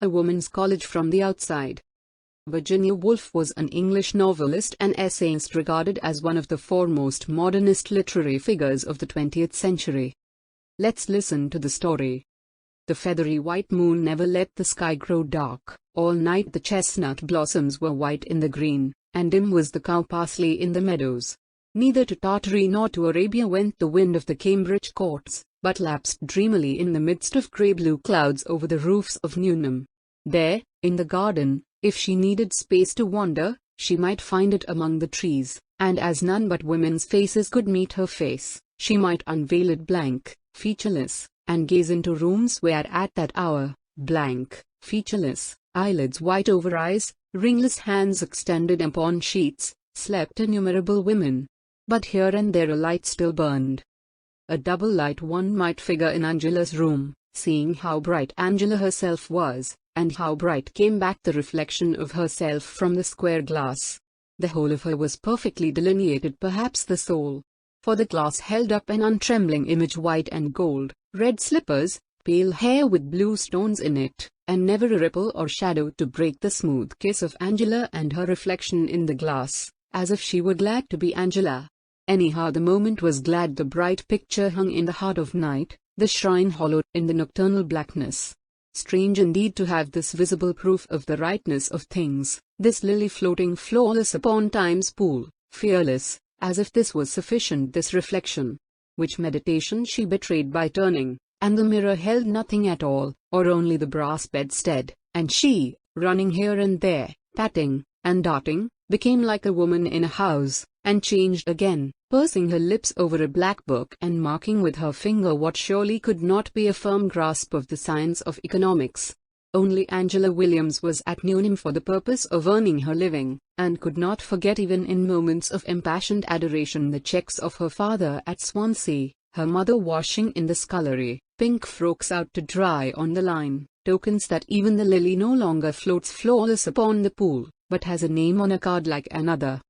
A Woman's College from the Outside. Virginia Woolf was an English novelist and essayist regarded as one of the foremost modernist literary figures of the 20th century. Let's listen to the story. The feathery white moon never let the sky grow dark. All night the chestnut blossoms were white in the green, and dim was the cow parsley in the meadows. Neither to Tartary nor to Arabia went the wind of the Cambridge courts, but lapsed dreamily in the midst of grey-blue clouds over the roofs of Newnham. There, in the garden, if she needed space to wander, she might find it among the trees, and as none but women's faces could meet her face, she might unveil it blank, featureless, and gaze into rooms where at that hour, blank, featureless, eyelids white over eyes, ringless hands extended upon sheets, slept innumerable women. But here and there a light still burned. A double light one might figure in Angela's room, seeing how bright Angela herself was, and how bright came back the reflection of herself from the square glass. The whole of her was perfectly delineated, perhaps the soul. For the glass held up an untrembling image, white and gold, red slippers, pale hair with blue stones in it, and never a ripple or shadow to break the smooth kiss of Angela and her reflection in the glass, as if she were glad to be Angela. Anyhow the moment was glad. The bright picture hung in the heart of night, the shrine hollowed in the nocturnal blackness. Strange indeed to have this visible proof of the rightness of things, this lily floating flawless upon time's pool, fearless, as if this was sufficient, this reflection. Which meditation she betrayed by turning, and the mirror held nothing at all, or only the brass bedstead, and she, running here and there, patting, and darting, became like a woman in a house, and changed again, pursing her lips over a black book and marking with her finger what surely could not be a firm grasp of the science of economics. Only Angela Williams was at Newnham for the purpose of earning her living, and could not forget even in moments of impassioned adoration the checks of her father at Swansea, her mother washing in the scullery, pink frocks out to dry on the line, tokens that even the lily no longer floats flawless upon the pool, but has a name on a card like another.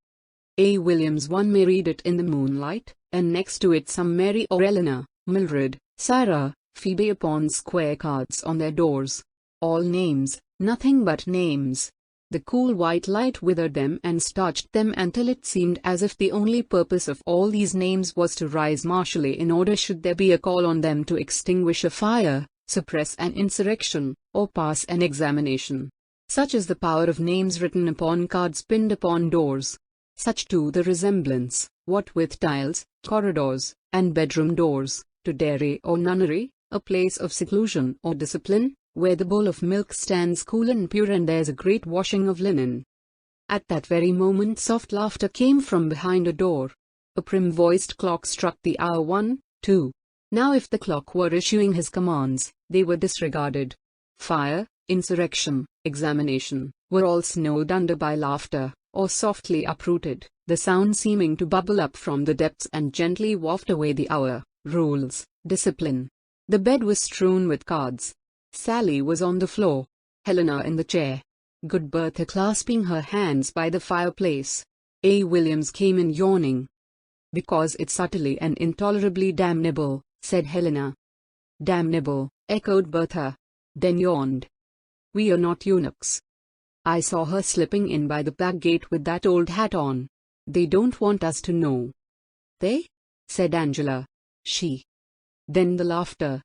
A. Williams. One may read it in the moonlight, and next to it some Mary or Eleanor, Mildred, Sarah, Phoebe upon square cards on their doors. All names, nothing but names. The cool white light withered them and starched them until it seemed as if the only purpose of all these names was to rise martially in order should there be a call on them to extinguish a fire, suppress an insurrection, or pass an examination. Such is the power of names written upon cards pinned upon doors. Such too the resemblance, what with tiles, corridors, and bedroom doors, to dairy or nunnery, a place of seclusion or discipline, where the bowl of milk stands cool and pure and there's a great washing of linen. At that very moment soft laughter came from behind a door. A prim-voiced clock struck the hour 1, 2. Now if the clock were issuing his commands, they were disregarded. Fire, insurrection, examination, were all snowed under by laughter, or softly uprooted, the sound seeming to bubble up from the depths and gently waft away the hour, rules, discipline. The bed was strewn with cards. Sally was on the floor, Helena in the chair, good Bertha clasping her hands by the fireplace. A. Williams came in yawning. "Because it's utterly and intolerably damnable," said Helena. "Damnable," echoed Bertha. Then yawned. "We are not eunuchs. I saw her slipping in by the back gate with that old hat on. They don't want us to know." "They?" said Angela. "She." Then the laughter.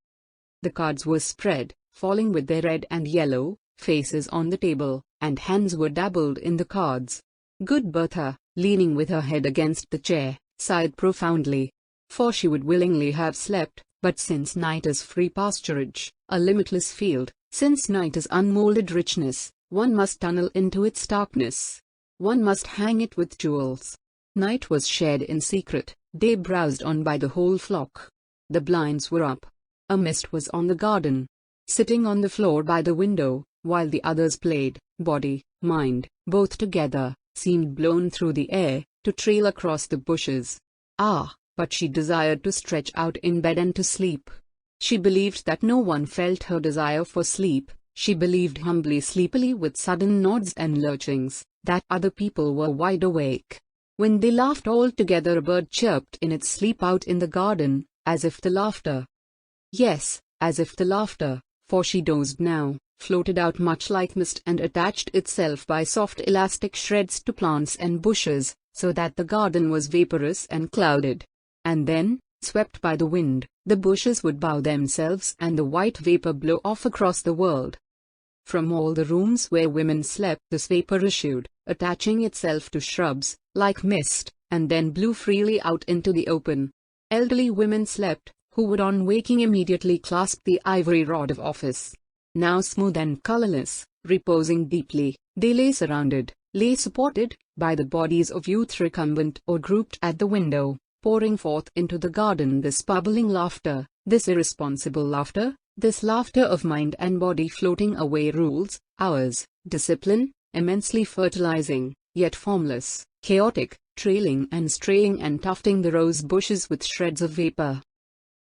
The cards were spread, falling with their red and yellow faces on the table, and hands were dabbled in the cards. Good Bertha, leaning with her head against the chair, sighed profoundly. For she would willingly have slept, but since night is free pasturage, a limitless field, since night is unmolded richness, one must tunnel into its darkness. One must hang it with jewels. Night was shared in secret, day browsed on by the whole flock. The blinds were up. A mist was on the garden. Sitting on the floor by the window, while the others played, body, mind, both together, seemed blown through the air, to trail across the bushes. Ah, but she desired to stretch out in bed and to sleep. She believed that no one felt her desire for sleep. She believed humbly, sleepily, with sudden nods and lurchings, that other people were wide awake. When they laughed all together, a bird chirped in its sleep out in the garden, as if the laughter. Yes, as if the laughter, for she dozed now, floated out much like mist and attached itself by soft elastic shreds to plants and bushes, so that the garden was vaporous and clouded. And then, swept by the wind, the bushes would bow themselves and the white vapor blow off across the world. From all the rooms where women slept this vapor issued, attaching itself to shrubs, like mist, and then blew freely out into the open. Elderly women slept, who would on waking immediately clasp the ivory rod of office. Now smooth and colorless, reposing deeply, they lay surrounded, lay supported, by the bodies of youth recumbent or grouped at the window, pouring forth into the garden this bubbling laughter, this irresponsible laughter, this laughter of mind and body floating away rules, hours, discipline, immensely fertilizing, yet formless, chaotic, trailing and straying and tufting the rose bushes with shreds of vapor.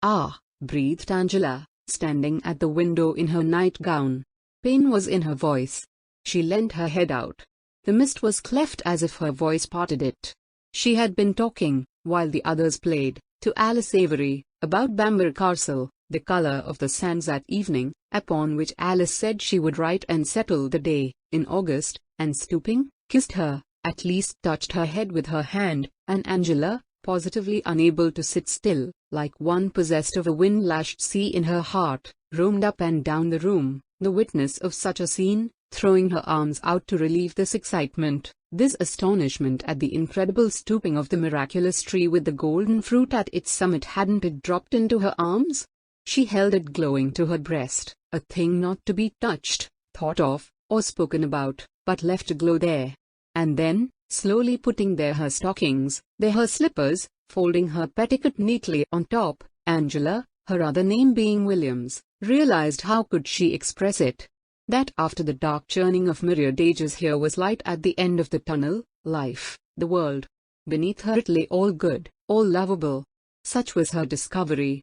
Ah, breathed Angela, standing at the window in her nightgown. Pain was in her voice. She leant her head out. The mist was cleft as if her voice parted it. She had been talking, while the others played, to Alice Avery, about Bamber Castle, the color of the sands that evening, upon which Alice said she would write and settle the day, in August, and stooping, kissed her, at least touched her head with her hand, and Angela, positively unable to sit still, like one possessed of a wind-lashed sea in her heart, roamed up and down the room, the witness of such a scene, throwing her arms out to relieve this excitement, this astonishment at the incredible stooping of the miraculous tree with the golden fruit at its summit. Hadn't it dropped into her arms? She held it glowing to her breast, a thing not to be touched, thought of, or spoken about, but left to glow there. And then, slowly putting there her stockings, there her slippers, folding her petticoat neatly on top, Angela, her other name being Williams, realized, how could she express it, that after the dark churning of myriad ages here was light at the end of the tunnel, life, the world. Beneath her it lay all good, all lovable. Such was her discovery.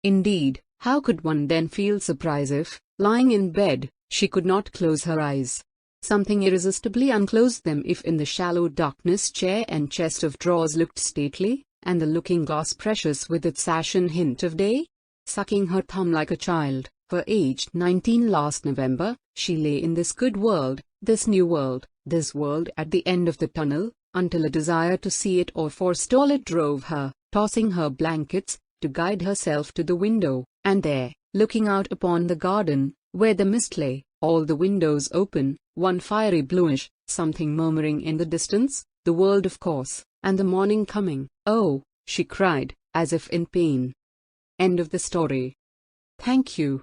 Indeed, how could one then feel surprise if, lying in bed, she could not close her eyes? Something irresistibly unclosed them if in the shallow darkness chair and chest of drawers looked stately, and the looking-glass precious with its ashen hint of day? Sucking her thumb like a child, for aged 19 last November, she lay in this good world, this new world, this world at the end of the tunnel, until a desire to see it or forestall it drove her, tossing her blankets, to guide herself to the window, and there, looking out upon the garden, where the mist lay, all the windows open, one fiery bluish, something murmuring in the distance, the world of course, and the morning coming. Oh, she cried, as if in pain. End of the story. Thank you.